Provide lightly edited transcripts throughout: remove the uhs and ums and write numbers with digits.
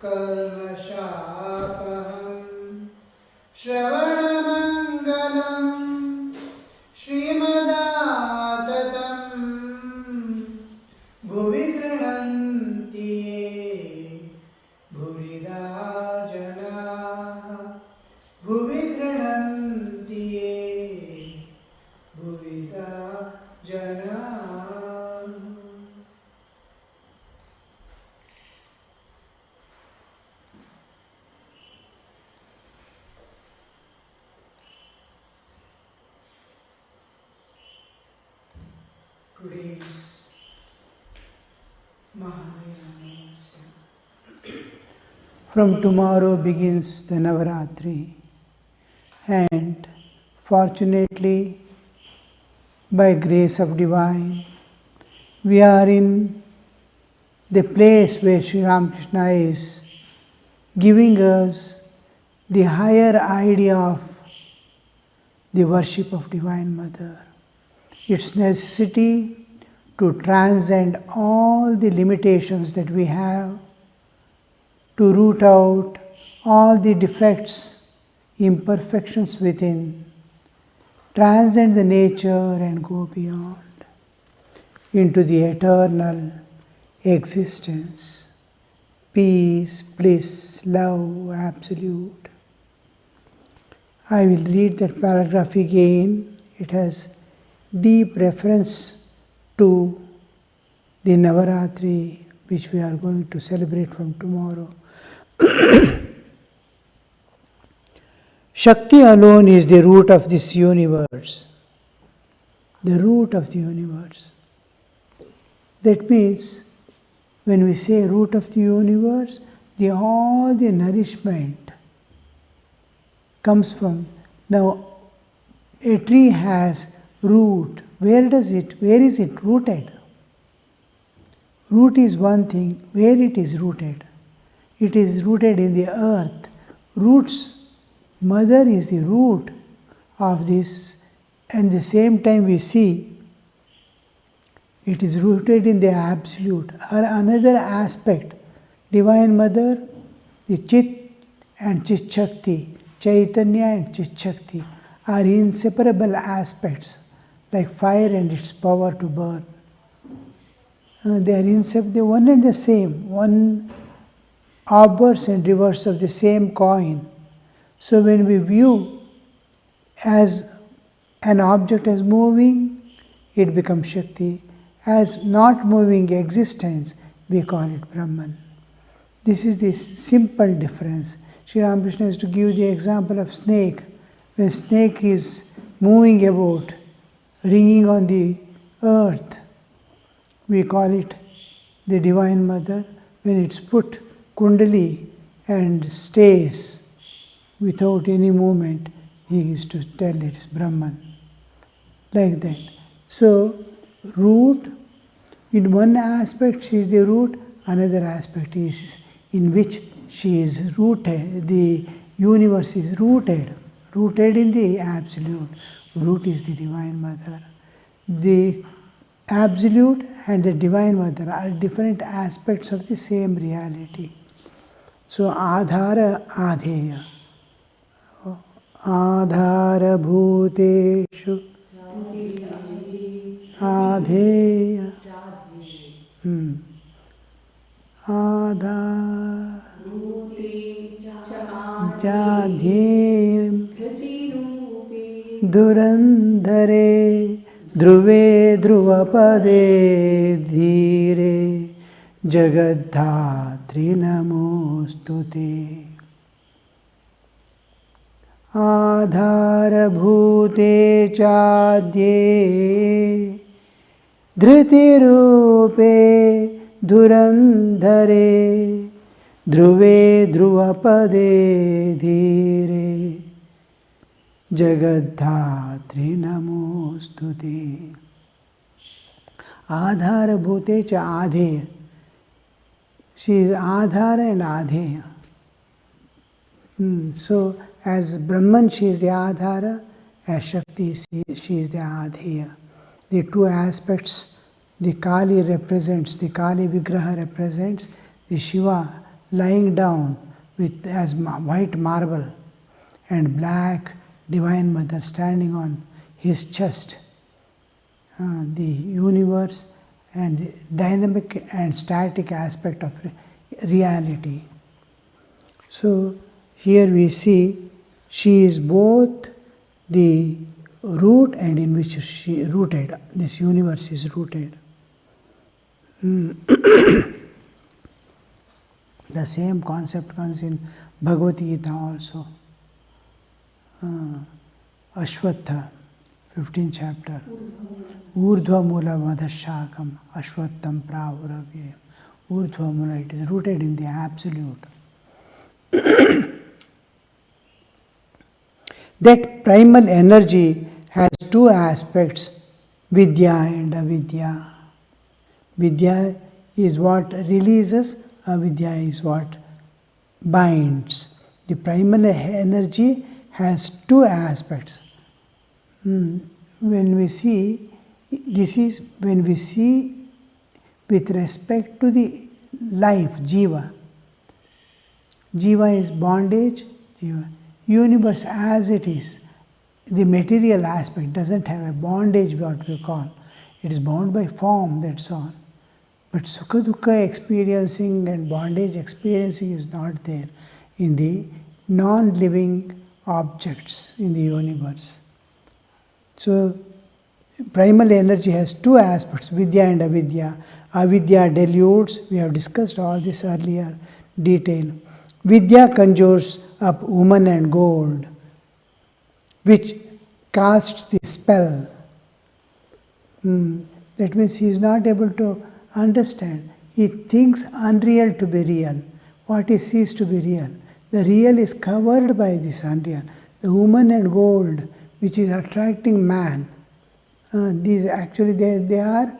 कल्मषापहं श्रवणमङ्गलं श्रीमदाततं भुवि गृह्णन्ति ये भुविधा जनाः भुवि गृह्णन्ति ये भुविधा जनाः. Today's Maharaj. From tomorrow begins the Navaratri, and fortunately, by grace of Divine, we are in the place where Sri Ramakrishna is giving us the higher idea of the worship of Divine Mother. Its necessity to transcend all the limitations that we have, to root out all the defects, imperfections within, transcend the nature and go beyond into the eternal existence, peace, bliss, love, absolute. I will read that paragraph again. It has deep reference to the Navaratri, which we are going to celebrate from tomorrow. Shakti alone is the root of this universe. The root of the universe. That means, when we say root of the universe, all the nourishment comes from. Now, a tree has root. Where is it rooted? Root is one thing. Where it is rooted? It is rooted in the earth. Roots, mother is the root of this, and at the same time we see it is rooted in the absolute. Another aspect, Divine Mother, the Chit and Chit Shakti, Chaitanya and Chit Shakti are inseparable aspects, like fire and its power to burn. They are inseparable, one and the same, one obverse and reverse of the same coin. So when we view as an object as moving, it becomes Shakti. As not moving existence, we call it Brahman. This is the simple difference. Sri Ramakrishna is to give the example of snake. When snake is moving about, ringing on the earth, we call it the Divine Mother. When it's put kundali and stays without any movement, he is to tell it's Brahman. Like that. So, root, in one aspect she is the root, another aspect is in which she is rooted. The universe is rooted in the absolute. Root is the Divine Mother. The absolute and the Divine Mother are different aspects of the same reality. So, Adhara Adheya. Adhara Bhuteshu Adheya. Adhara Jadhyem Durandhare Dhruve Dhruvapade Dhire Jagadhatri Namostute. Adhara Bhute Chadye Dhriti Rupe Dhurandhare Dhruve Dhruvapade Dhire Jagadhatri Namostute. Adhara Bhute Cha Adheya. She is Adhara and Adheya. So, as Brahman, she is the Adhara, as Shakti, she is the Adheya. The two aspects, the Kali represents, the Kali Vigraha represents, the Shiva lying down with as white marble, and black Divine Mother standing on his chest. The universe and the dynamic and static aspect of reality. So here we see she is both the root and in which she rooted. This universe is rooted. The same concept comes in Bhagavad Gita also. Ashwatha, 15th chapter. Urdhva mula madhashakam ashwattham pravuravye. Urdhva mula, it is rooted in the absolute. That primal energy has two aspects, vidya and avidya. Vidya is what releases, avidya is what binds. The primal energy has two aspects. When we see, this is when we see with respect to the life, jiva. Jiva is bondage, jiva. Universe as it is, the material aspect doesn't have a bondage, what we call. It is bound by form, that's all. But sukha dukkha experiencing and bondage experiencing is not there in the non-living objects in the universe. So, primal energy has two aspects, vidya and avidya. Avidya dilutes, we have discussed all this earlier, detail. Vidya conjures up woman and gold, which casts the spell. That means he is not able to understand. He thinks unreal to be real. What he sees to be real. The real is covered by this unreal. The woman and gold, which is attracting man. These actually they are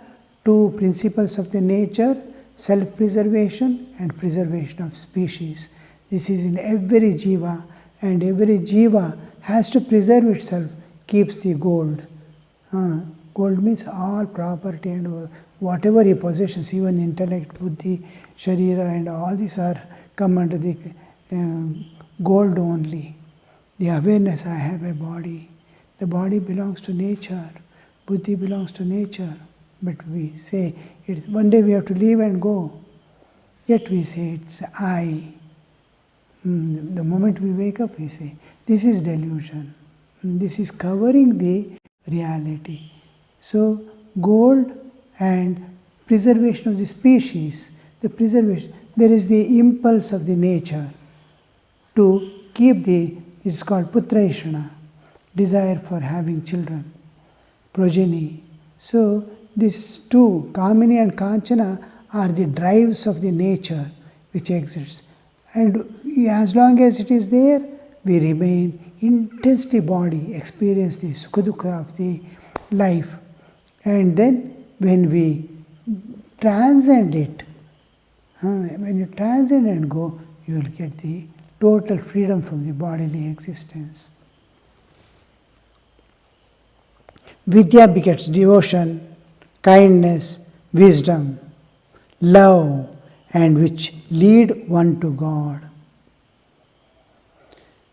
two principles of the nature, self-preservation and preservation of species. This is in every jiva, and every jiva has to preserve itself, keeps the gold. Gold means all property and whatever he possesses, even intellect, buddhi, sharira, and all these are come under the gold only. The awareness, I have a body. The body belongs to nature. Buddhi belongs to nature. But we say, it's one day we have to leave and go. Yet we say, it's I. The moment we wake up, we say, this is delusion. This is covering the reality. So, gold and preservation of the species, the preservation, there is the impulse of the nature to keep the, it's called putraishana, desire for having children, progeny. So, these two, Kamini and Kanchana, are the drives of the nature which exists. And as long as it is there, we remain intensely body, experience the sukha dukkha of the life. And then when we transcend it, when you transcend and go, you will get the total freedom from the bodily existence. Vidya begets devotion, kindness, wisdom, love, and which lead one to God.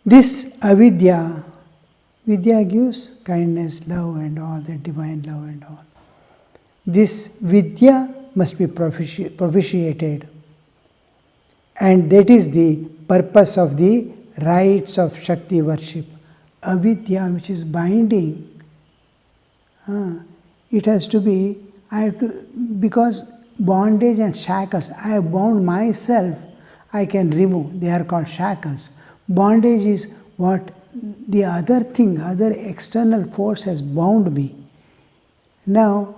This avidya, vidya gives kindness, love, and all the divine love and all. This vidya must be propitiated, and that is the purpose of the rites of Shakti worship. Avidya, which is binding, it has to be, because bondage and shackles, I have bound myself, I can remove, they are called shackles. Bondage is what the other thing, other external force has bound me. Now,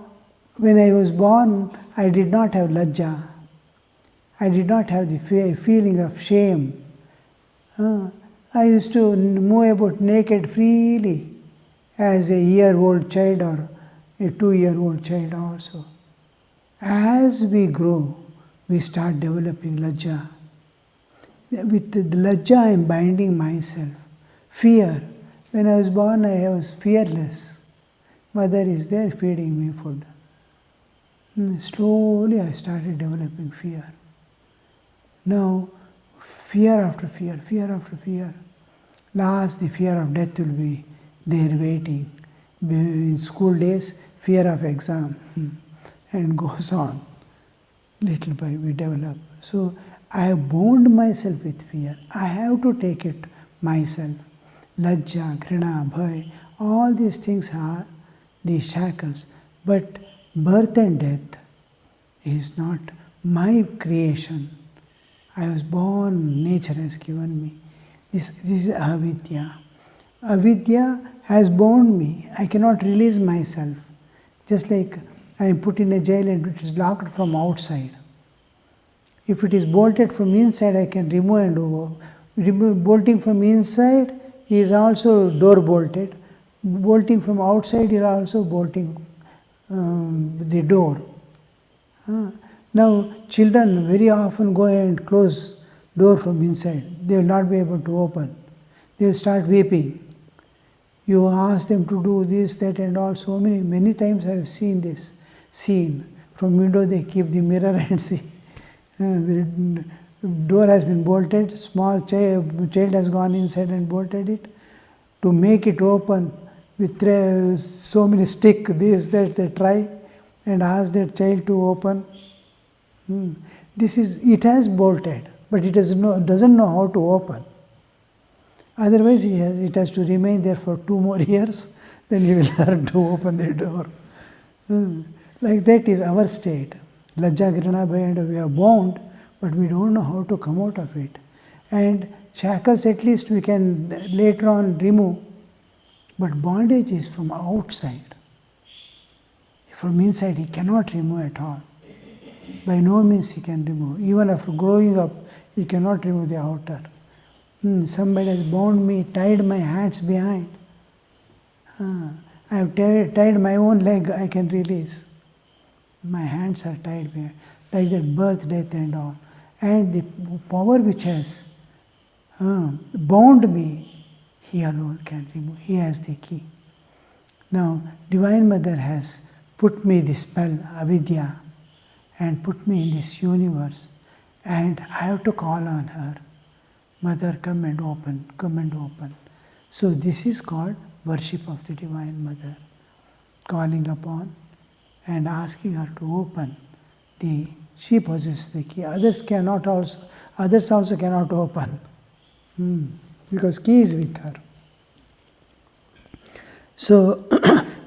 when I was born, I did not have lajja. I did not have the feeling of shame. I used to move about naked freely as a year-old child or a 2-year-old child also. As we grow, we start developing lajja. With the lajja, I am binding myself. Fear. When I was born, I was fearless. Mother is there feeding me food. Slowly I started developing fear. Now, fear after fear, fear after fear. Last, the fear of death will be there waiting. In school days, fear of exam, and goes on. Little by we develop. So I have bound myself with fear. I have to take it myself. Lajja, Grina, Bhai, all these things are the shackles. But birth and death is not my creation. I was born, nature has given me. This is avidya. Avidya has bound me. I cannot release myself. Just like I am put in a jail and it is locked from outside. If it is bolted from inside, I can remove and remove. Bolting from inside is also door bolted. Bolting from outside is also bolting the door. Now children very often go and close door from inside. They will not be able to open. They will start weeping. You ask them to do this, that and all. So many times I have seen this scene. From window they keep the mirror and see. The door has been bolted, small child has gone inside and bolted it. To make it open with so many sticks, this, that, they try and ask that child to open. It has bolted, but it doesn't know how to open. Otherwise it has to remain there for 2 more years, then he will learn to open the door. Like that is our state. Lajja, Grina, Bhaya, we are bound, but we don't know how to come out of it. And shackles at least we can later on remove, but bondage is from outside. From inside he cannot remove at all. By no means he can remove. Even after growing up, he cannot remove the outer. Somebody has bound me, tied my hands behind. I have tied my own leg, I can release. My hands are tied behind. Like that, birth, death and all. And the power which has bound me, he alone can remove. He has the key. Now, Divine Mother has put me the spell, avidya, and put me in this universe. And I have to call on her. Mother, come and open, come and open. So this is called worship of the Divine Mother. Calling upon and asking her to open. She possesses the key. Others also cannot open. Because key is with her. So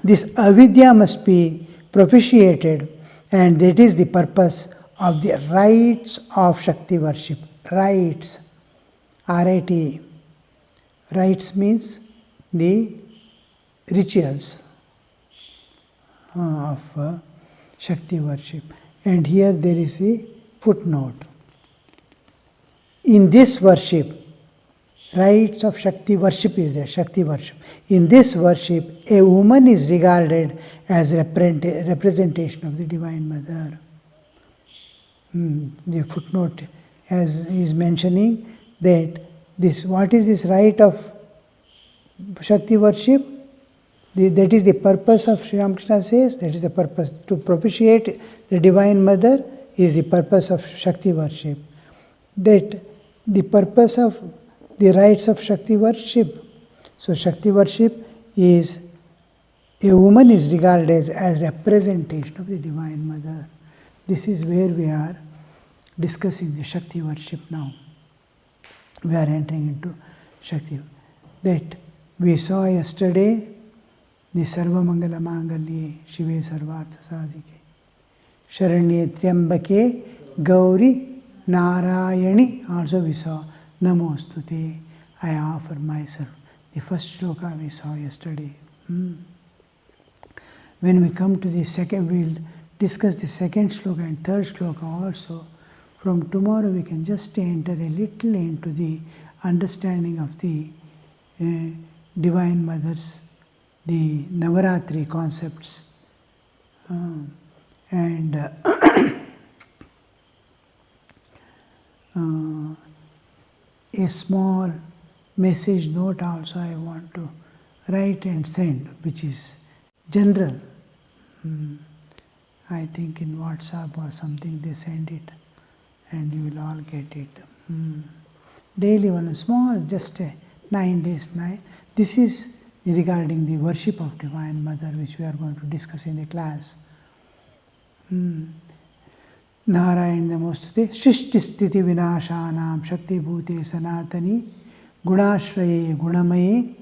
this avidya must be propitiated, and that is the purpose of the rites of Shakti worship. Rites. R-I-T. Rites means the rituals of Shakti worship. And here there is a footnote. In this worship, rites of Shakti worship is there, Shakti worship. In this worship, a woman is regarded as representation of the Divine Mother. The footnote is mentioning that what is this rite of Shakti worship? That is the purpose of Sri Ramakrishna says, that is the purpose. To propitiate the Divine Mother is the purpose of Shakti worship. That the purpose of the rites of Shakti worship. So Shakti worship is, a woman is regarded as representation of the Divine Mother. This is where we are discussing the Shakti worship now. We are entering into Shakti. That we saw yesterday, the Sarva Mangala Mangalye Shive Sarvartha Sadhike Sharanye Triambake Gauri Narayani. Also we saw Namostute, I offer myself. The first shloka we saw yesterday. When we come to the second, we will discuss the second shloka and third shloka also. From tomorrow we can just enter a little into the understanding of the Divine Mother's, the Navaratri concepts. And a small message note also I want to write and send, which is general. I think in WhatsApp or something they send it, and you will all get it. daily one small, just 9 days night. This is regarding the worship of Divine Mother, which we are going to discuss in the class. Narayan Namostute Shrishti Sthiti Vinashanam Shakti Bhute Sanatani Gunashraye Gunamaye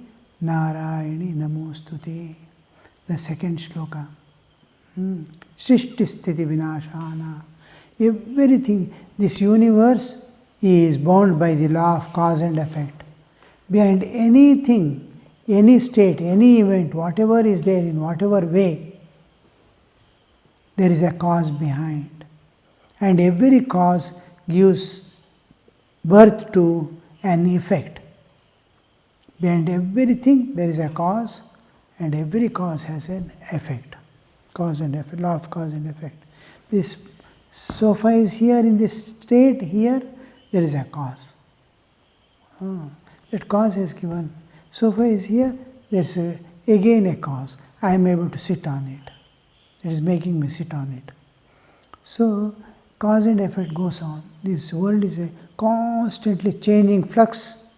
Narayani Namostute. The second shloka. Shrishti Sthiti Vinashana. Everything, this universe is bound by the law of cause and effect. Behind anything, any state, any event, whatever is there in whatever way, there is a cause behind. And every cause gives birth to an effect. Behind everything there is a cause, and every cause has an effect. Cause and effect, law of cause and effect. This sofa is here in this state, here there is a cause. That cause is given. Sofa is here, there is again a cause. I am able to sit on it. It is making me sit on it. So, cause and effect goes on. This world is a constantly changing flux,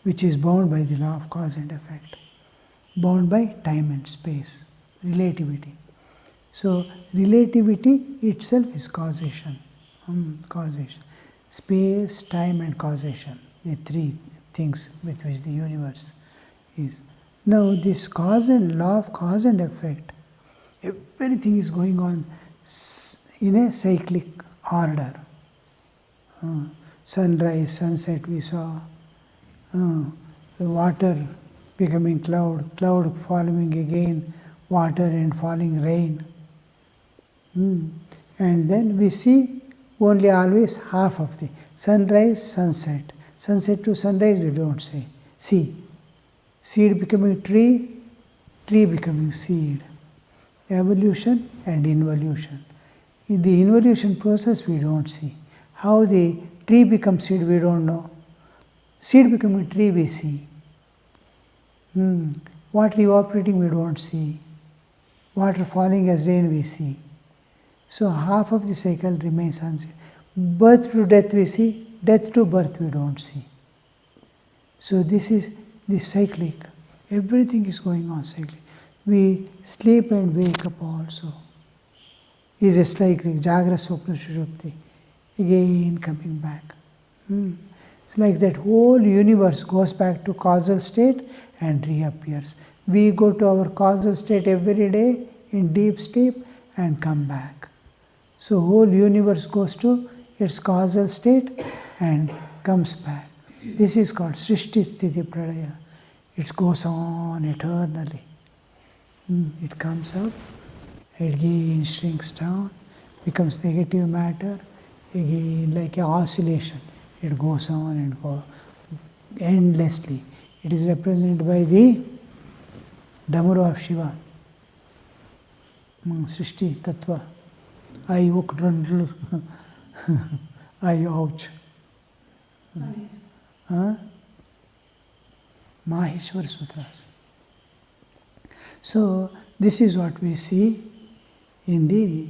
which is bound by the law of cause and effect, bound by time and space, relativity. So, relativity itself is causation. Causation. Space, time and causation, the three things with which the universe is. Now, this cause and law of cause and effect, everything is going on in a cyclic order. Sunrise, sunset we saw, the water becoming cloud, cloud following again, water and falling rain. And then we see only always half of the sunrise, sunset. Sunset to sunrise we don't see. Seed becoming tree, tree becoming seed. Evolution and involution. In the involution process we don't see. How the tree becomes seed we don't know. Seed becoming tree we see. Water evaporating we don't see. Water falling as rain we see. So half of the cycle remains unseen. Birth to death we see, death to birth we don't see. So this is the cyclic. Everything is going on cyclic. We sleep and wake up also. Is a cyclic, Jagra Swapna Sushupti, again coming back. It's like that whole universe goes back to causal state and reappears. We go to our causal state every day in deep sleep and come back. So whole universe goes to its causal state and comes back. This is called Srishti Sthiti Pralaya. It goes on eternally. It comes up, again shrinks down, becomes negative matter, again like an oscillation. It goes on and goes endlessly. It is represented by the Damaru of Shiva. Srishti Tattva. I ouch. Maheshwar Sutras. So, this is what we see in the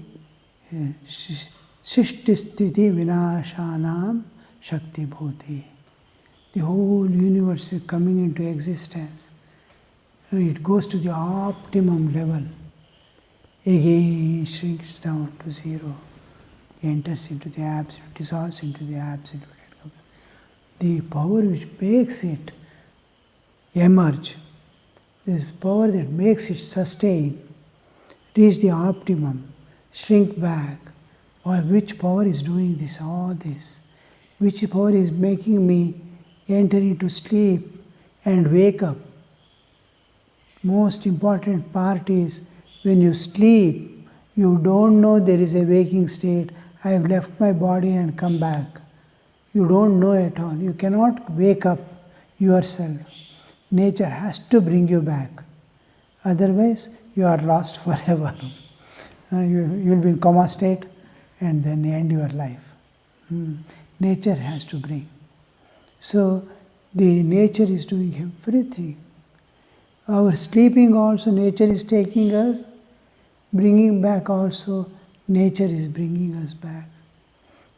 Srishti Sthiti Vinashanam Shakti Bhuti. The whole universe is coming into existence. It goes to the optimum level. Again shrinks down to zero, enters into the absolute, dissolves into the absolute. The power which makes it emerge, this power that makes it sustain, reach the optimum, shrink back. Which power is doing this, all this? Which power is making me enter into sleep and wake up? Most important part is, when you sleep, you don't know there is a waking state. I have left my body and come back. You don't know at all. You cannot wake up yourself. Nature has to bring you back. Otherwise, you are lost forever. You will be in coma state and then end your life. Nature has to bring. So, the nature is doing everything. Our sleeping also, nature is taking us. Bringing back also, nature is bringing us back.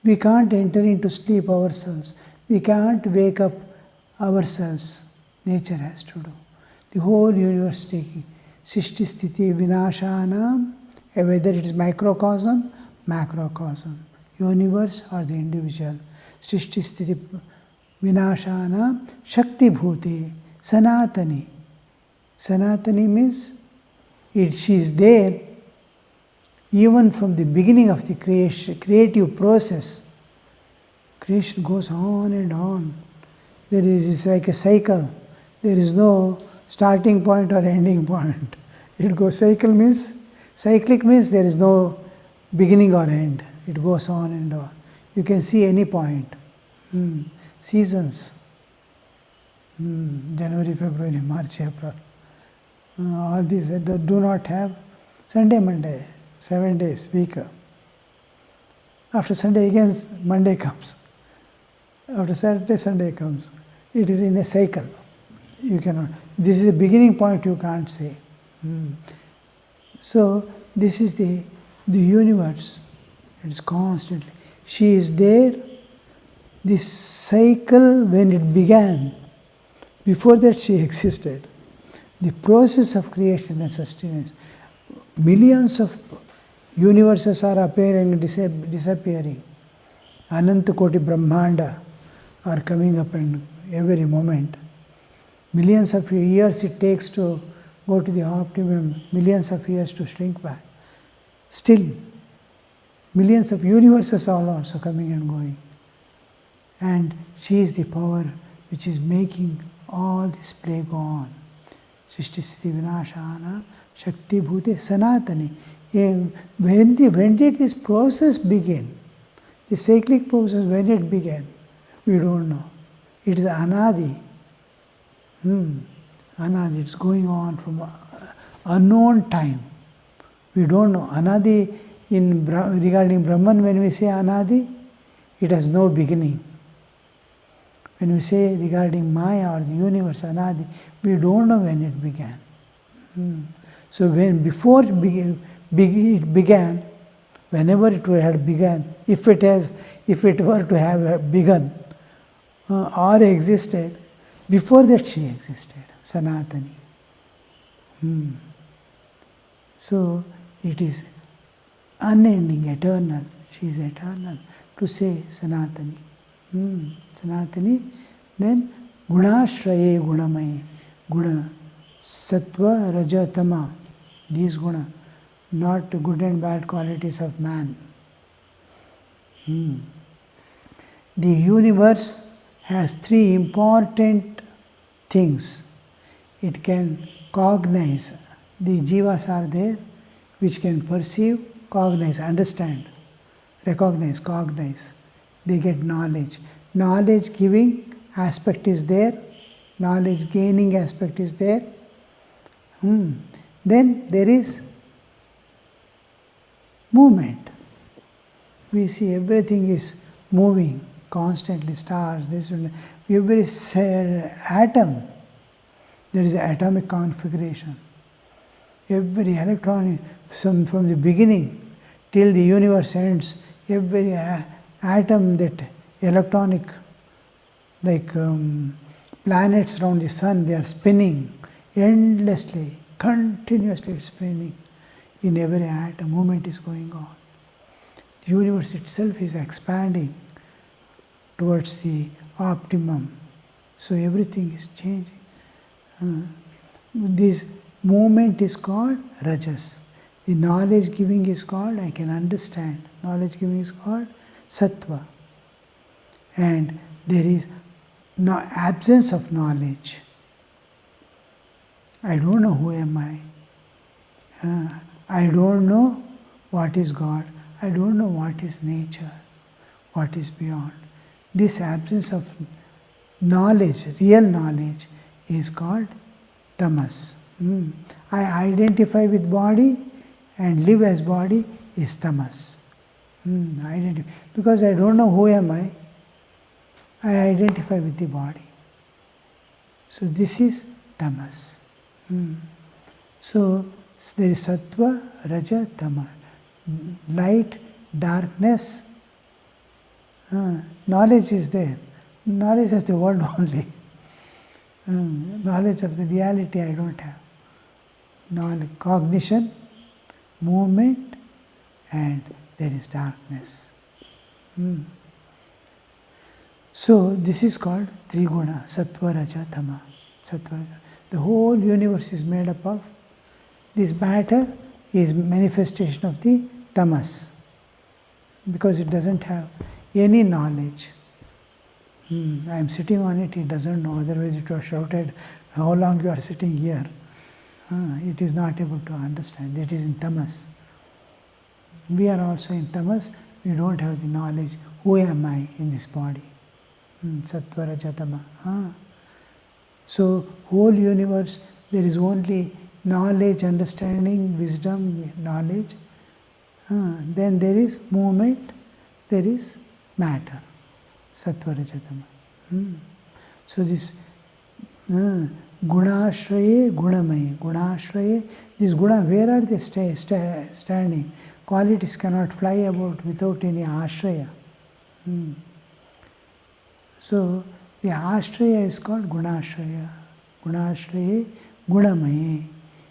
We can't enter into sleep ourselves. We can't wake up ourselves. Nature has to do. The whole universe taking. Sishti Sthiti Vinashanam, whether it is microcosm, macrocosm, universe or the individual. Sishti Sthiti Vinashanam, Shakti Bhuti, Sanatani. Sanatani means she is there even from the beginning of the creative process. Creation goes on and on. It's like a cycle. There is no starting point or ending point. It goes cyclic means there is no beginning or end. It goes on and on. You can see any point. Seasons. January, February, March, April. All these do not have Sunday, Monday, 7 days, week. After Sunday again, Monday comes. After Saturday, Sunday comes. It is in a cycle. You cannot. This is the beginning point you can't say. So this is the universe. It is constantly. She is there. This cycle when it began, before that she existed. The process of creation and sustenance. Millions of universes are appearing and disappearing. Ananta Koti Brahmanda are coming up and every moment. Millions of years it takes to go to the optimum, millions of years to shrink back. Still, millions of universes are also coming and going. And she is the power which is making all this play go on. Srishti Sthiti Vinashana Shakti Bhute Sanatani. When did this process begin? The cyclic process, when it began? We don't know. It is Anadi. Anadi, it's going on from unknown time. We don't know. Anadi, regarding Brahman, when we say Anadi, it has no beginning. When we say regarding Maya or the universe, Anadi, we don't know when it began. So before it began, whenever it had begun, if it were to have begun or existed, before that she existed, Sanatani. So it is unending, eternal. She is eternal. To say Sanatani. Sanatani, then Gunashraye Gunamaye. Guna, Sattva, Raja, Tama. These guna, not good and bad qualities of man. The universe has three important things. It can cognize. The jivas are there which can perceive, cognize, understand, recognize, cognize. They get knowledge. Knowledge giving aspect is there. Knowledge gaining aspect is there. Then there is movement. We see everything is moving constantly, stars, this and that. Every atom, there is an atomic configuration. Every electron, from the beginning till the universe ends, every atom, that electronic, like planets around the sun, they are spinning endlessly, continuously spinning. In every atom, movement is going on. The universe itself is expanding towards the optimum. So everything is changing. This movement is called Rajas. The knowledge giving is called, I can understand. Knowledge giving is called Sattva. And there is no absence of knowledge. I don't know who am I. I don't know what is God. I don't know what is nature, what is beyond. This absence of knowledge, real knowledge, is called tamas. I identify with body and live as body is tamas. Because I don't know who am I identify with the body. So this is tamas. So there is sattva, raja, tama. Light, darkness, knowledge is there. knowledge of the world only. Knowledge of the reality I don't have. Knowledge, cognition, movement, and there is darkness. So this is called Triguna, Sattva, Raja, Tama. Sattva, the whole universe is made up of this matter is manifestation of the tamas, because it doesn't have any knowledge. I am sitting on it, it doesn't know, otherwise it was shouted, how long you are sitting here. It is not able to understand, it is in tamas. We are also in tamas, we don't have the knowledge, who am I in this body? Sattva, Raja, Tama. So, whole universe, there is only knowledge, understanding, wisdom, knowledge. Then there is movement, there is matter. Sattva, Raja, Tama. So this Gunashraye, Gunamaye. Gunashraye, this Guna, where are they standing? Qualities cannot fly about without any ashraya. So the ashraya is called Gunashraya. Gunashraye, Gunamaye.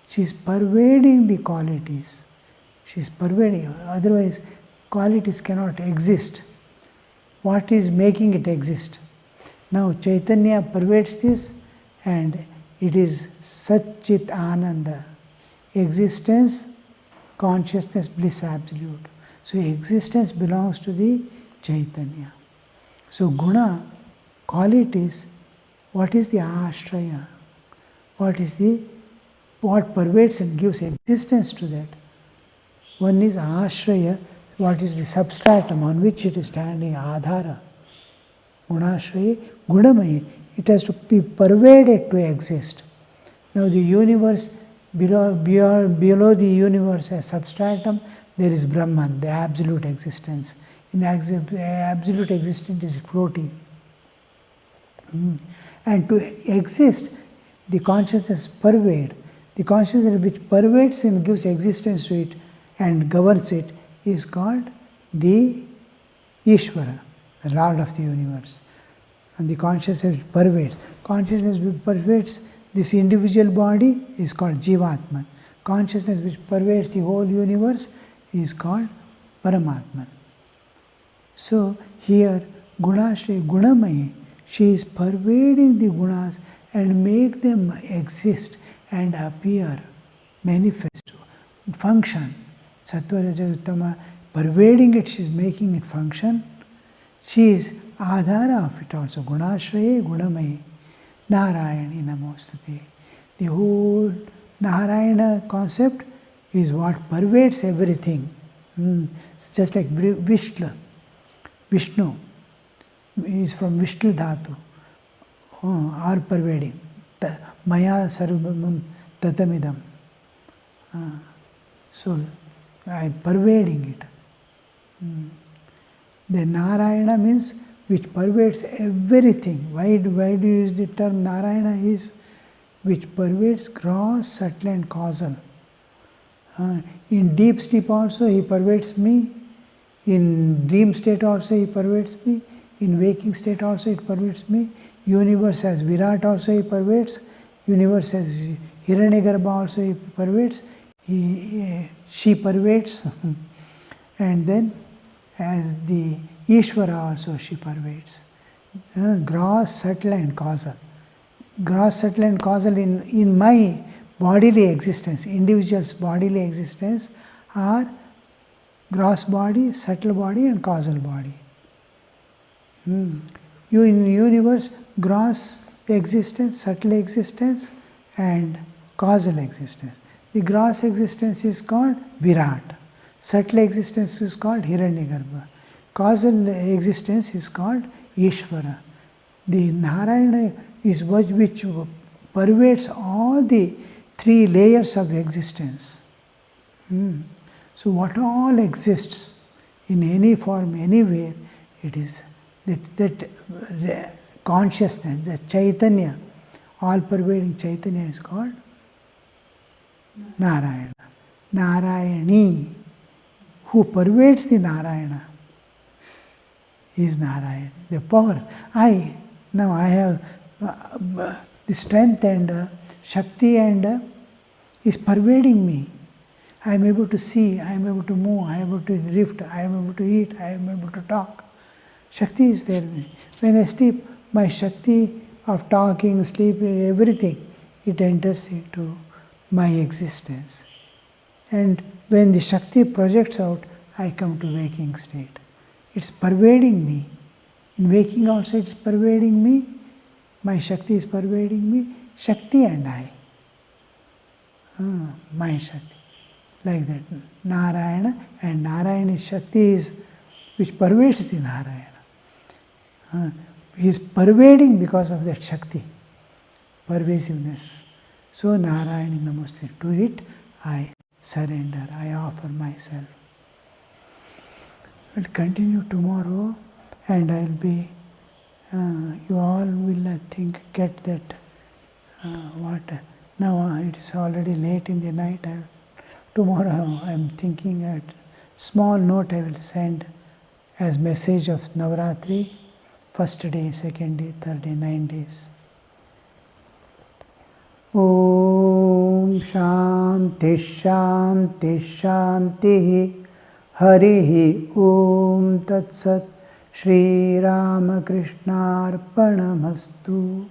She is pervading the qualities. She is pervading, otherwise qualities cannot exist. What is making it exist? Now Chaitanya pervades this, and it is Satchit Ananda. Existence, consciousness, bliss absolute. So existence belongs to the Chaitanya. So Guna, qualities, what is the Ashraya? What pervades and gives existence to that? One is Ashraya, what is the substratum on which it is standing, Adhara. Gunashraya, Gunamayi, it has to be pervaded to exist. Now the universe, below the universe as substratum, there is Brahman, the absolute existence. In absolute existence is floating. And to exist, the consciousness pervade. The consciousness which pervades and gives existence to it and governs it is called the Ishvara, the Lord of the universe. And the consciousness which pervades. Consciousness which pervades this individual body is called Jivatman. Consciousness which pervades the whole universe is called Paramatman. So here Gunashri, Gunamayi, she is pervading the gunas and make them exist and appear, manifest, function. Sattva, Raja, Uttama, pervading it, she is making it function. She is Adhara of it also. Gunashraye, Gunamayi, Narayani Namostute. The whole Narayana concept is what pervades everything. It's just like Vishnu. Vishnu is from Vishnu Dhatu, or pervading. Maya Sarvamam Tatamidam. So I am pervading it. The Narayana means which pervades everything. Why do you use the term Narayana? Is which pervades gross, subtle and causal. In deep sleep also he pervades me. In dream state also he pervades me. In waking state also it pervades me. Universe as Virat also he pervades. Universe as Hiranyagarbha also he pervades. She pervades. And then as the Ishvara also she pervades. Gross, subtle and causal. Gross, subtle and causal in my bodily existence, individual's bodily existence are gross body, subtle body and causal body. You in universe, gross existence, subtle existence and causal existence. The gross existence is called Virat. Subtle existence is called Hiranyagarbha. Causal existence is called Ishvara. The Narayana is which pervades all the three layers of existence. So what all exists in any form, anywhere, it is that consciousness, the Chaitanya, all pervading Chaitanya is called Narayana. Narayani, who pervades the Narayana, is Narayana. The power, Now I have the strength and Shakti and is pervading me. I am able to see, I am able to move, I am able to lift, I am able to eat, I am able to talk. Shakti is there. When I sleep, my Shakti of talking, sleeping, everything, it enters into my existence. And when the Shakti projects out, I come to waking state. It's pervading me. In waking also it's pervading me. My Shakti is pervading me. Shakti and I. My Shakti. Like that. Narayana, and Narayana Shakti is which pervades the Narayana. He is pervading because of that Shakti. Pervasiveness. So Narayana Namaste. To it I surrender. I offer myself. We'll continue tomorrow, and I'll be, you all will, I think, get that, now it's already late in the night. Tomorrow I'm thinking a small note I will send as message of Navaratri, first day, second day, third day, 9 days. Om Shanti Shanti Shanti Harihi Om Tat Sat Shri Ramakrishna Arpanamastu.